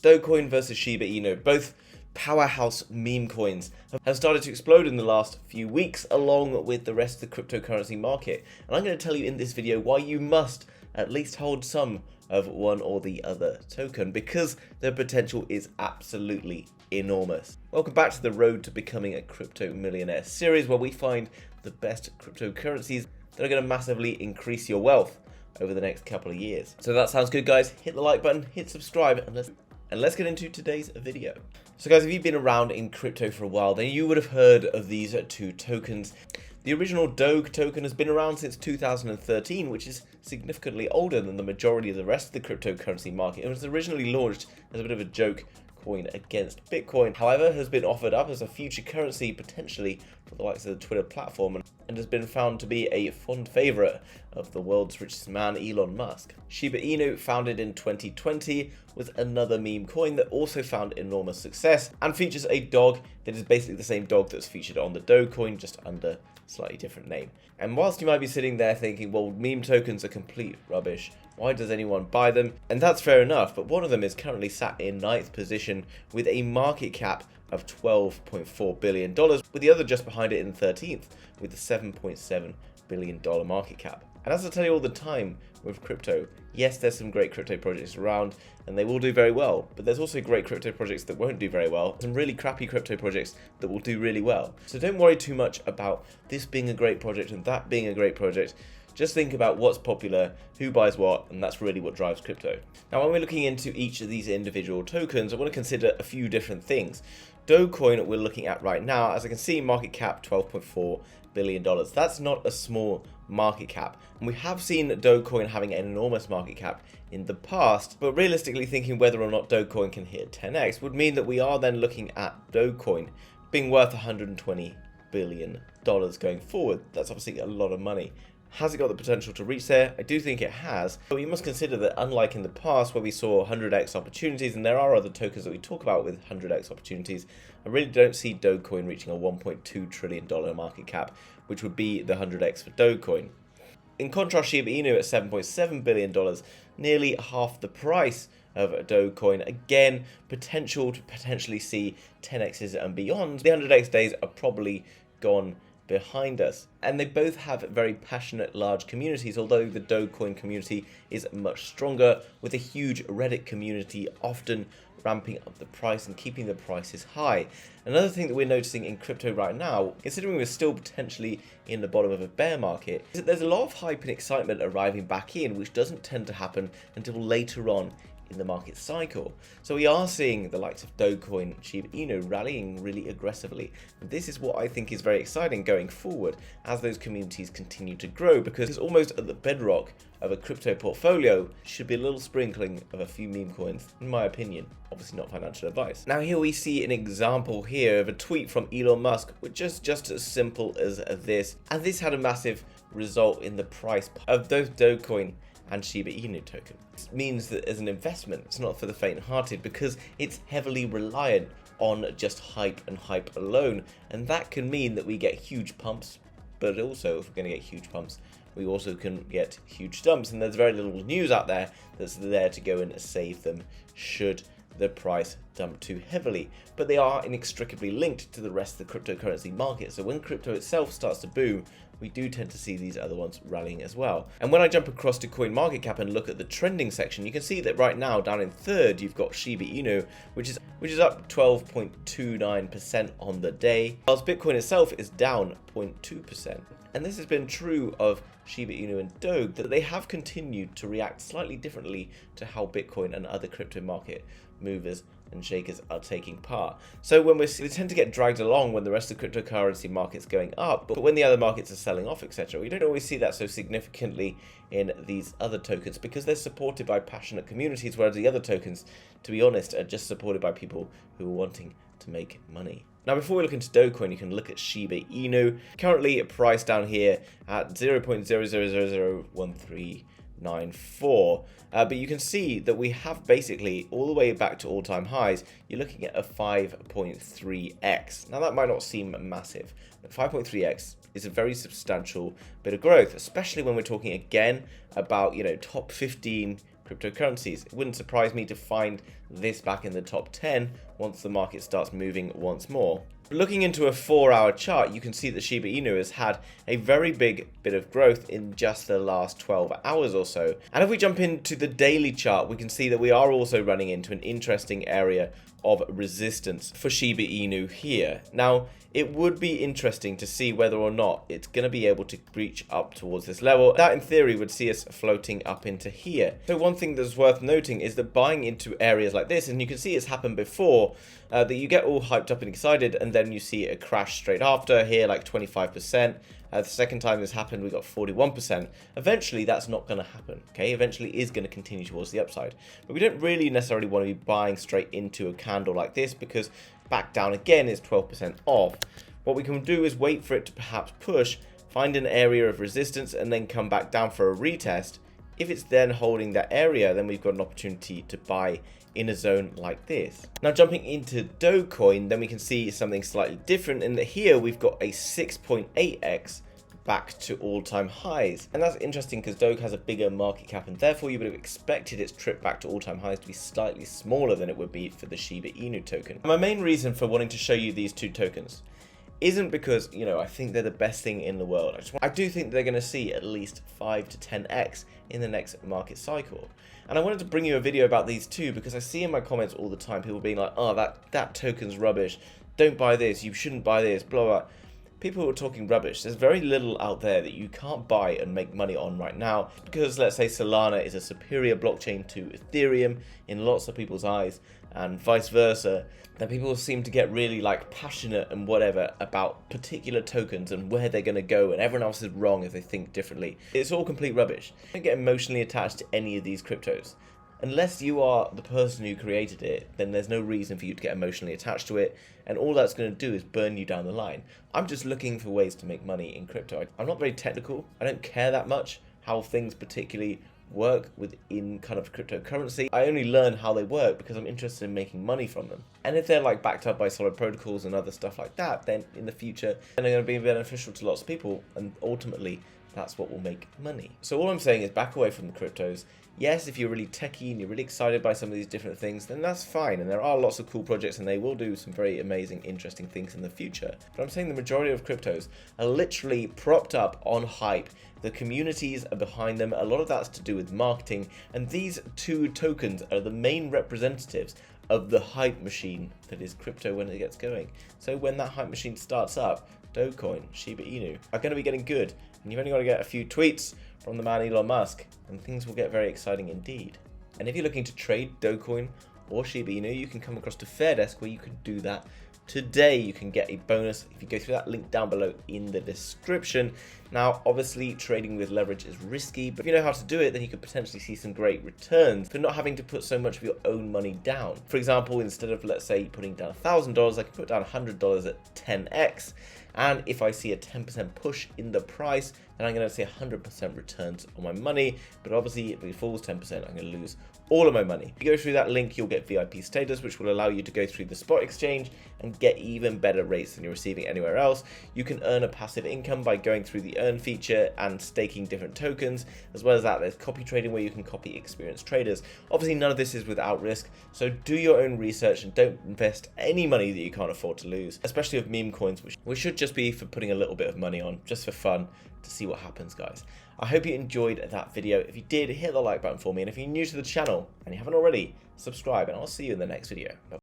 Doge Coin versus Shiba Inu, both powerhouse meme coins, have started to explode in the last few weeks along with the rest of the cryptocurrency market. And I'm going to tell you in this video why you must at least hold some of one or the other token, because the potential is absolutely enormous. Welcome back to the Road to Becoming a Crypto Millionaire series, where we find the best cryptocurrencies that are going to massively increase your wealth over the next couple of years. So that sounds good, guys. Hit the like button, hit subscribe, and let's get into today's video. So guys, if you've been around in crypto for a while, then you would have heard of these two tokens. The original Doge token has been around since 2013, which is significantly older than the majority of the rest of the cryptocurrency market. It was originally launched as a bit of a joke coin against Bitcoin, however, has been offered up as a future currency potentially for the likes of the Twitter platform, and has been found to be a fond favorite of the world's richest man, Elon Musk. Shiba Inu, founded in 2020, was another meme coin that also found enormous success and features a dog that is basically the same dog that's featured on the Doge coin, just under a slightly different name. And whilst you might be sitting there thinking, well, meme tokens are complete rubbish, why does anyone buy them? And that's fair enough, but one of them is currently sat in 9th position with a market cap of $12.4 billion, with the other just behind it in 13th with a $7.7 billion market cap. And as I tell you all the time with crypto, yes, there's some great crypto projects around and they will do very well, but there's also great crypto projects that won't do very well, some really crappy crypto projects that will do really well. So don't worry too much about this being a great project and that being a great project. Just think about what's popular, who buys what, and that's really what drives crypto. Now, when we're looking into each of these individual tokens, I want to consider a few different things. Doge Coin we're looking at right now, as I can see, market cap $12.4 billion. That's not a small market cap. And we have seen Doge Coin having an enormous market cap in the past, but realistically thinking whether or not Doge Coin can hit 10x would mean that we are then looking at Doge Coin being worth $120 billion going forward. That's obviously a lot of money. Has it got the potential to reach there? I do think it has, but we must consider that unlike in the past where we saw 100x opportunities, and there are other tokens that we talk about with 100x opportunities, I really don't see Doge Coin reaching a $1.2 trillion market cap, which would be the 100x for Doge Coin. In contrast, Shiba Inu at $7.7 billion, nearly half the price of Doge Coin. Again, potential to potentially see 10x's and beyond. The 100x days are probably gone behind us, and they both have very passionate large communities, although the Doge Coin community is much stronger, with a huge Reddit community often ramping up the price and keeping the prices high. Another thing that we're noticing in crypto right now, considering we're still potentially in the bottom of a bear market, is that there's a lot of hype and excitement arriving back in, which doesn't tend to happen until later on in the market cycle. So we are seeing the likes of Doge Coin and Shiba Inu rallying really aggressively. And this is what I think is very exciting going forward as those communities continue to grow, because it's almost at the bedrock of a crypto portfolio should be a little sprinkling of a few meme coins, in my opinion. Obviously not financial advice. Now here we see an example here of a tweet from Elon Musk, which is just as simple as this. And this had a massive result in the price of both Doge Coin and Shiba Inu token. This means that as an investment, it's not for the faint-hearted, because it's heavily reliant on just hype and hype alone, and that can mean that we get huge pumps, but also if we're going to get huge pumps, we also can get huge dumps, and there's very little news out there that's there to go and save them should the price dump too heavily. But they are inextricably linked to the rest of the cryptocurrency market, so when crypto itself starts to boom, we do tend to see these other ones rallying as well. And when I jump across to CoinMarketCap and look at the trending section, you can see that right now down in third you've got Shiba Inu, which is up 12.29% on the day, whilst Bitcoin itself is down 0.2%. And this has been true of Shiba Inu and Doge, that they have continued to react slightly differently to how Bitcoin and other crypto market movers and shakers are taking part. So when they tend to get dragged along when the rest of the cryptocurrency market's going up, but when the other markets are selling off, etc., we don't always see that so significantly in these other tokens, because they're supported by passionate communities, whereas the other tokens, to be honest, are just supported by people who are wanting to make money. Now, before we look into Doge Coin, you can look at Shiba Inu, currently a price down here at 0.00001394. But you can see that we have basically all the way back to all-time highs. You're looking at a 5.3x. Now that might not seem massive, but 5.3x is a very substantial bit of growth, especially when we're talking again about, top 15 cryptocurrencies. It wouldn't surprise me to find this back in the top 10 once the market starts moving once more. Looking into a 4-hour chart, you can see that Shiba Inu has had a very big bit of growth in just the last 12 hours or so. And if we jump into the daily chart, we can see that we are also running into an interesting area of resistance for Shiba Inu here. Now, it would be interesting to see whether or not it's going to be able to reach up towards this level. That, in theory, would see us floating up into here. So one thing that's worth noting is that buying into areas like this, and you can see it's happened before, that you get all hyped up and excited, and then you see a crash straight after here, like 25%. The second time this happened, we got 41%. Eventually, that's not going to happen, okay? Eventually, it is going to continue towards the upside. But we don't really necessarily want to be buying straight into a candle like this, because back down again is 12% off. What we can do is wait for it to perhaps push, find an area of resistance, and then come back down for a retest. If it's then holding that area, then we've got an opportunity to buy in a zone like this. Now, jumping into Doge Coin, then we can see something slightly different in that here we've got a 6.8x back to all-time highs. And that's interesting because Doge has a bigger market cap, and therefore you would have expected its trip back to all-time highs to be slightly smaller than it would be for the Shiba Inu token. My main reason for wanting to show you these two tokens isn't because, you know, I think they're the best thing in the world. I do think they're going to see at least 5 to 10x in the next market cycle. And I wanted to bring you a video about these two because I see in my comments all the time people being like, oh, that token's rubbish. Don't buy this. You shouldn't buy this. Blah, blah. People are talking rubbish. There's very little out there that you can't buy and make money on right now because, let's say, Solana is a superior blockchain to Ethereum in lots of people's eyes, and vice versa. Then people seem to get really like passionate and whatever about particular tokens and where they're going to go, and everyone else is wrong if they think differently. It's all complete rubbish. Don't get emotionally attached to any of these cryptos. Unless you are the person who created it, then there's no reason for you to get emotionally attached to it, and all that's going to do is burn you down the line. I'm just looking for ways to make money in crypto. I'm not very technical. I don't care that much how things particularly work within kind of cryptocurrency. I only learn how they work because I'm interested in making money from them. And if they're like backed up by solid protocols and other stuff like that, then in the future, then they're going to be beneficial to lots of people, and ultimately that's what will make money. So all I'm saying is back away from the cryptos. Yes, if you're really techie and you're really excited by some of these different things, then that's fine. And there are lots of cool projects and they will do some very amazing, interesting things in the future. But I'm saying the majority of cryptos are literally propped up on hype. The communities are behind them. A lot of that's to do with marketing. And these two tokens are the main representatives of the hype machine that is crypto when it gets going. So when that hype machine starts up, Doge Coin, Shiba Inu are going to be getting good. And you've only got to get a few tweets from the man Elon Musk, and things will get very exciting indeed. And if you're looking to trade Doge Coin or Shiba Inu, you can come across to Fairdesk where you can do that today. You can get a bonus if you go through that link down below in the description. Now, obviously, trading with leverage is risky, but if you know how to do it, then you could potentially see some great returns for not having to put so much of your own money down. For example, instead of, let's say, putting down $1,000, I can put down $100 at 10x. And if I see a 10% push in the price, then I'm going to see 100% returns on my money. But obviously, if it falls 10%, I'm going to lose all of my money. If you go through that link, you'll get VIP status, which will allow you to go through the spot exchange and get even better rates than you're receiving anywhere else. You can earn a passive income by going through the earn feature and staking different tokens. As well as that, there's copy trading where you can copy experienced traders. Obviously, none of this is without risk, so do your own research and don't invest any money that you can't afford to lose, especially with meme coins, which should just be for putting a little bit of money on, just for fun, to see what happens, guys. I hope you enjoyed that video. If you did, hit the like button for me, and if you're new to the channel and you haven't already, subscribe, and I'll see you in the next video. Bye.